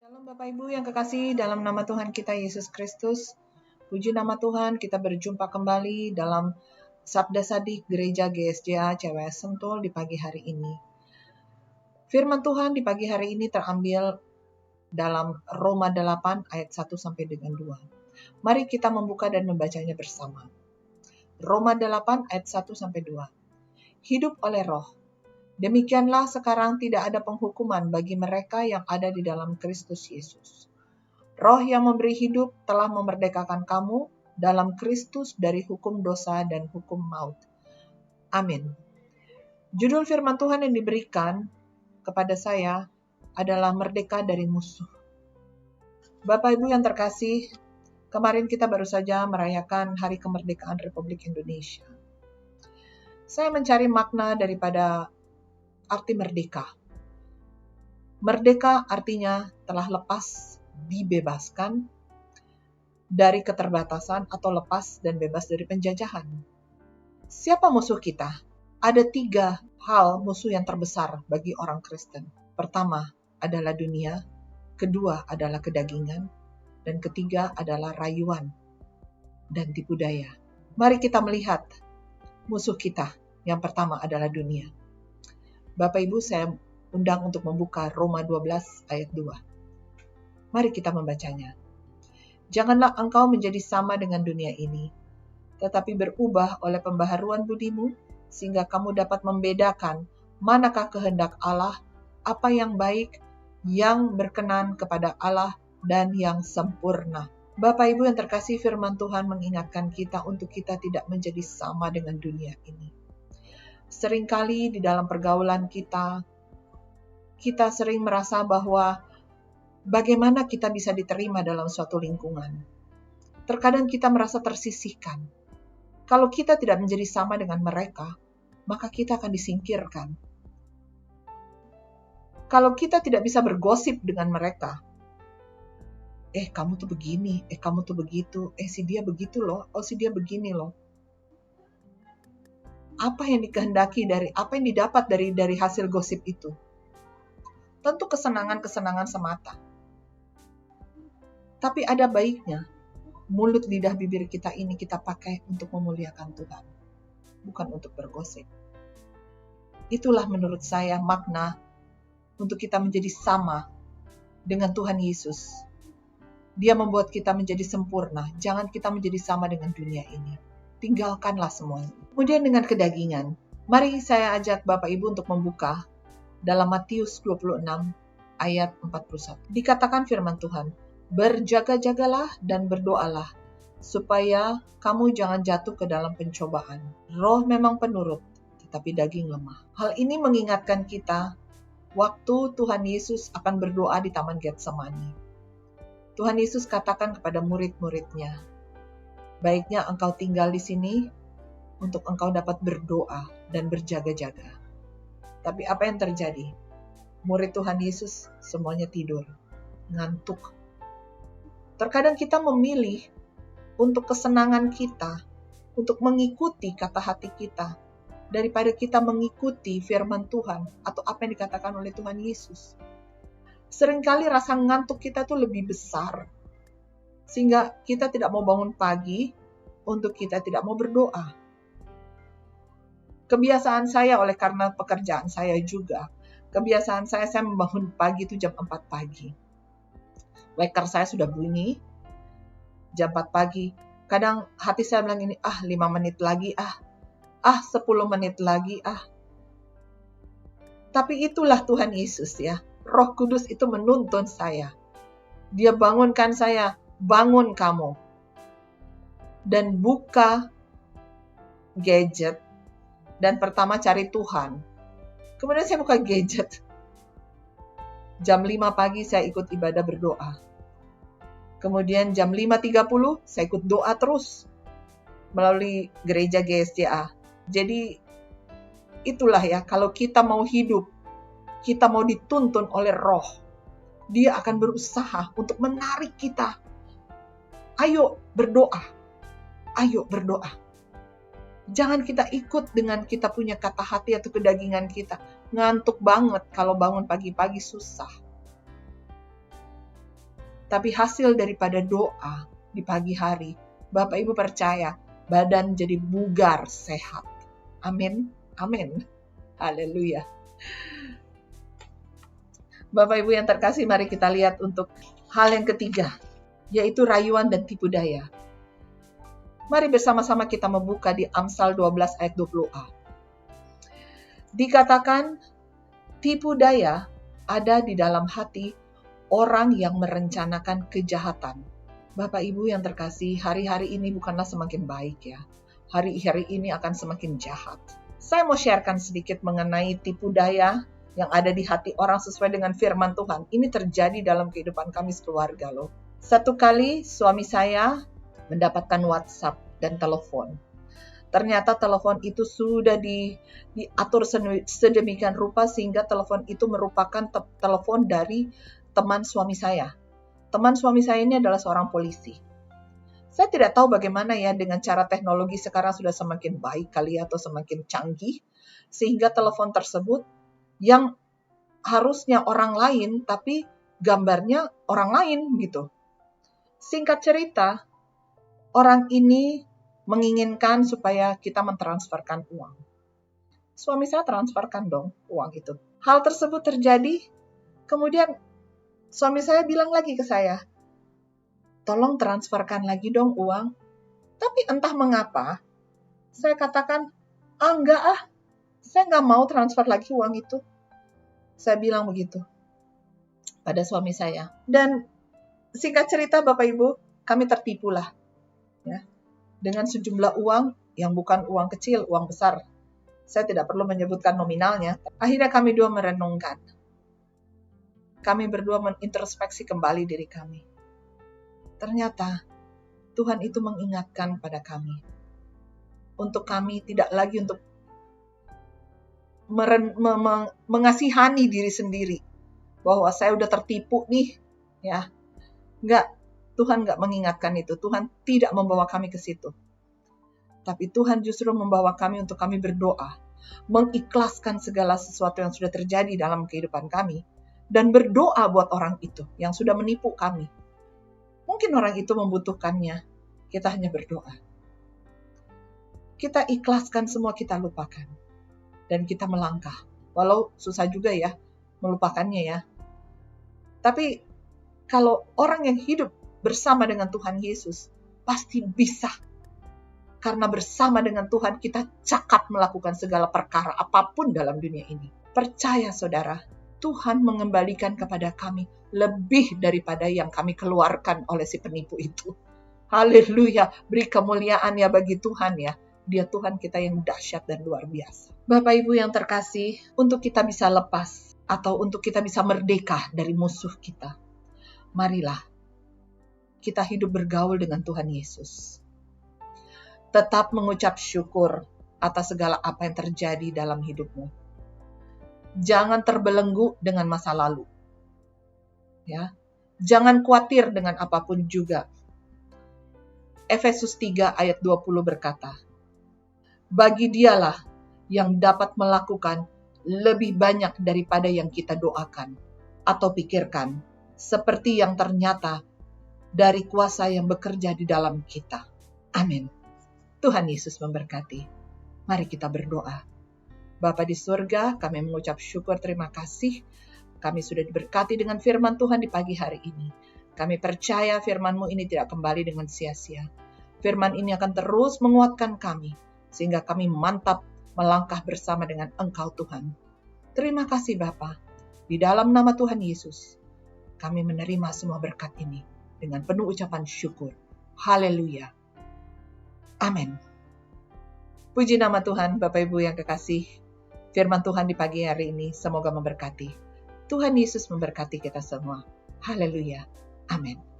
Shalom Bapak Ibu yang kekasih dalam nama Tuhan kita Yesus Kristus. Puji nama Tuhan, kita berjumpa kembali dalam Sabda Sadik Gereja GSJA CWS Sentul di pagi hari ini. Firman Tuhan di pagi hari ini terambil dalam Roma 8 ayat 1 sampai dengan 2. Mari kita membuka dan membacanya bersama. Roma 8 ayat 1 sampai 2. Hidup oleh roh. Demikianlah sekarang tidak ada penghukuman bagi mereka yang ada di dalam Kristus Yesus. Roh yang memberi hidup telah memerdekakan kamu dalam Kristus dari hukum dosa dan hukum maut. Amin. Judul firman Tuhan yang diberikan kepada saya adalah merdeka dari musuh. Bapak Ibu yang terkasih, kemarin kita baru saja merayakan Hari Kemerdekaan Republik Indonesia. Saya mencari makna daripada arti merdeka. Merdeka artinya telah lepas, dibebaskan dari keterbatasan atau lepas dan bebas dari penjajahan. Siapa musuh kita? Ada 3 hal musuh yang terbesar bagi orang Kristen. Pertama adalah dunia, kedua adalah kedagingan, dan ketiga adalah rayuan dan tipu daya. Mari kita melihat musuh kita. Yang pertama adalah dunia. Bapak Ibu, saya undang untuk membuka Roma 12 ayat 2. Mari kita membacanya. Janganlah engkau menjadi sama dengan dunia ini, tetapi berubah oleh pembaharuan budimu, sehingga kamu dapat membedakan manakah kehendak Allah, apa yang baik, yang berkenan kepada Allah, dan yang sempurna. Bapak Ibu yang terkasih, firman Tuhan mengingatkan kita untuk kita tidak menjadi sama dengan dunia ini. Seringkali di dalam pergaulan kita sering merasa bahwa bagaimana kita bisa diterima dalam suatu lingkungan. Terkadang kita merasa tersisihkan. Kalau kita tidak menjadi sama dengan mereka, maka kita akan disingkirkan. Kalau kita tidak bisa bergosip dengan mereka, kamu tuh begini, kamu tuh begitu, si dia begitu loh, si dia begini loh. Apa yang dikehendaki apa yang didapat dari hasil gosip itu? Tentu kesenangan-kesenangan semata. Tapi ada baiknya, mulut lidah bibir kita ini kita pakai untuk memuliakan Tuhan, bukan untuk bergosip. Itulah menurut saya makna untuk kita menjadi sama dengan Tuhan Yesus. Dia membuat kita menjadi sempurna, jangan kita menjadi sama dengan dunia ini. Tinggalkanlah semuanya. Kemudian dengan kedagingan, mari saya ajak Bapak Ibu untuk membuka dalam Matius 26 ayat 41. Dikatakan firman Tuhan, berjaga-jagalah dan berdoalah, supaya kamu jangan jatuh ke dalam pencobaan. Roh memang penurut, tetapi daging lemah. Hal ini mengingatkan kita waktu Tuhan Yesus akan berdoa di Taman Getsemani. Tuhan Yesus katakan kepada murid-muridnya, baiknya engkau tinggal di sini untuk engkau dapat berdoa dan berjaga-jaga. Tapi apa yang terjadi? Murid Tuhan Yesus semuanya tidur, ngantuk. Terkadang kita memilih untuk kesenangan kita, untuk mengikuti kata hati kita, daripada kita mengikuti firman Tuhan atau apa yang dikatakan oleh Tuhan Yesus. Seringkali rasa ngantuk kita tuh lebih besar, sehingga kita tidak mau bangun pagi untuk kita tidak mau berdoa. Kebiasaan saya oleh karena pekerjaan saya juga, kebiasaan saya membangun pagi itu jam 4 pagi. Wekker saya sudah bunyi, jam 4 pagi. Kadang hati saya bilang ini, 5 menit lagi, 10 menit lagi, Tapi itulah Tuhan Yesus ya. Roh Kudus itu menuntun saya. Dia bangunkan saya, bangun kamu. Dan buka gadget. Dan pertama cari Tuhan. Kemudian saya buka gadget. Jam 5 pagi saya ikut ibadah berdoa. Kemudian jam 5.30 saya ikut doa terus. Melalui gereja GSJA. Jadi itulah ya, kalau kita mau hidup, kita mau dituntun oleh roh, dia akan berusaha untuk menarik kita. Ayo berdoa. Ayo berdoa. Jangan kita ikut dengan kita punya kata hati atau kedagingan kita. Ngantuk banget kalau bangun pagi-pagi susah. Tapi hasil daripada doa di pagi hari, Bapak Ibu percaya, badan jadi bugar, sehat. Amin. Amin. Haleluya. Bapak Ibu yang terkasih, mari kita lihat untuk hal yang ketiga, yaitu rayuan dan tipu daya. Mari bersama-sama kita membuka di Amsal 12 ayat 20a. Dikatakan, tipu daya ada di dalam hati orang yang merencanakan kejahatan. Bapak Ibu yang terkasih, hari-hari ini bukanlah semakin baik ya. Hari-hari ini akan semakin jahat. Saya mau sharekan sedikit mengenai tipu daya yang ada di hati orang sesuai dengan firman Tuhan. Ini terjadi dalam kehidupan kami sekeluarga loh. Satu kali suami saya mendapatkan WhatsApp dan telepon. Ternyata telepon itu sudah diatur sedemikian rupa sehingga telepon itu merupakan telepon dari teman suami saya. Teman suami saya ini adalah seorang polisi. Saya tidak tahu bagaimana ya dengan cara teknologi sekarang sudah semakin baik kali atau semakin canggih, sehingga telepon tersebut yang harusnya orang lain tapi gambarnya orang lain gitu. Singkat cerita, orang ini menginginkan supaya kita mentransferkan uang. Suami saya transferkan dong uang itu. Hal tersebut terjadi, kemudian suami saya bilang lagi ke saya, tolong transferkan lagi dong uang. Tapi entah mengapa, saya katakan, enggak saya nggak mau transfer lagi uang itu. Saya bilang begitu pada suami saya. Dan singkat cerita Bapak Ibu, kami tertipulah ya, dengan sejumlah uang yang bukan uang kecil, uang besar. Saya tidak perlu menyebutkan nominalnya. Akhirnya kami dua merenungkan. Kami berdua menintrospeksi kembali diri kami. Ternyata Tuhan itu mengingatkan pada kami. Untuk kami tidak lagi untuk mengasihani diri sendiri. Bahwa saya udah tertipu nih. Ya, enggak. Tuhan enggak mengingatkan itu. Tuhan tidak membawa kami ke situ. Tapi Tuhan justru membawa kami untuk kami berdoa. Mengikhlaskan segala sesuatu yang sudah terjadi dalam kehidupan kami. Dan berdoa buat orang itu yang sudah menipu kami. Mungkin orang itu membutuhkannya. Kita hanya berdoa. Kita ikhlaskan semua, kita lupakan. Dan kita melangkah. Walau susah juga ya melupakannya ya. Tapi kalau orang yang hidup bersama dengan Tuhan Yesus, pasti bisa. Karena bersama dengan Tuhan kita cakap melakukan segala perkara apapun dalam dunia ini. Percaya saudara, Tuhan mengembalikan kepada kami lebih daripada yang kami keluarkan oleh si penipu itu. Haleluya, beri kemuliaan ya bagi Tuhan ya. Dia Tuhan kita yang dahsyat dan luar biasa. Bapak Ibu yang terkasih, untuk kita bisa lepas atau untuk kita bisa merdeka dari musuh kita, marilah kita hidup bergaul dengan Tuhan Yesus. Tetap mengucap syukur atas segala apa yang terjadi dalam hidupmu. Jangan terbelenggu dengan masa lalu. Ya. Jangan khawatir dengan apapun juga. Efesus 3 ayat 20 berkata, bagi dialah yang dapat melakukan lebih banyak daripada yang kita doakan atau pikirkan, seperti yang ternyata dari kuasa yang bekerja di dalam kita. Amin. Tuhan Yesus memberkati. Mari kita berdoa. Bapa di surga, kami mengucap syukur terima kasih. Kami sudah diberkati dengan firman Tuhan di pagi hari ini. Kami percaya firman-Mu ini tidak kembali dengan sia-sia. Firman ini akan terus menguatkan kami, sehingga kami mantap melangkah bersama dengan Engkau Tuhan. Terima kasih Bapa. Di dalam nama Tuhan Yesus, kami menerima semua berkat ini dengan penuh ucapan syukur. Haleluya. Amin. Puji nama Tuhan, Bapak Ibu yang kekasih. Firman Tuhan di pagi hari ini semoga memberkati. Tuhan Yesus memberkati kita semua. Haleluya. Amin.